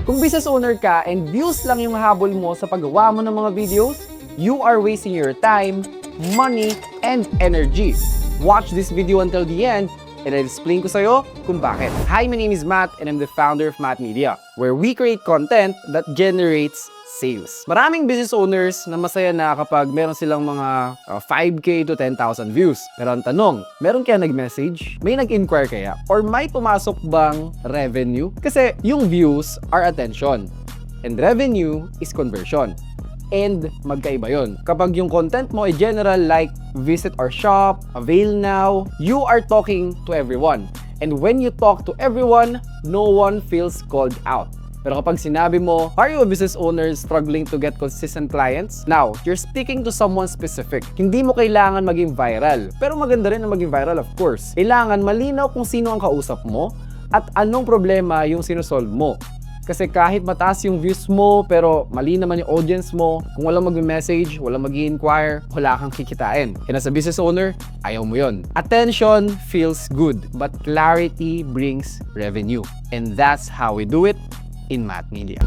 Kung business owner ka and views lang yung habol mo sa paggawa mo ng mga videos, you are wasting your time, money, and energy. Watch this video until the end and I'll explain ko sa'yo kung bakit. Hi, my name is Matt and I'm the founder of Matt Media, where we create content that generates sales. Maraming business owners na masaya na kapag meron silang mga 5K to 10,000 views. Pero ang tanong, meron kaya nag-message? May nag-inquire kaya? Or may pumasok bang revenue? Kasi yung views are attention and revenue is conversion. And magkaiba yon. Kapag yung content mo ay general like visit our shop, avail now, you are talking to everyone. And when you talk to everyone, no one feels called out. Pero kapag sinabi mo, are you a business owner struggling to get consistent clients? Now, you're speaking to someone specific. Hindi mo kailangan maging viral. Pero maganda rin na maging viral, of course. Kailangan malinaw kung sino ang kausap mo at anong problema yung sinusolve mo. Kasi kahit mataas yung views mo, pero mali naman yung audience mo, kung walang mag-message, walang mag-inquire, wala kang kikitain. And as a business owner, ayaw mo yun. Attention feels good, but clarity brings revenue. And that's how we do it in Matt Media.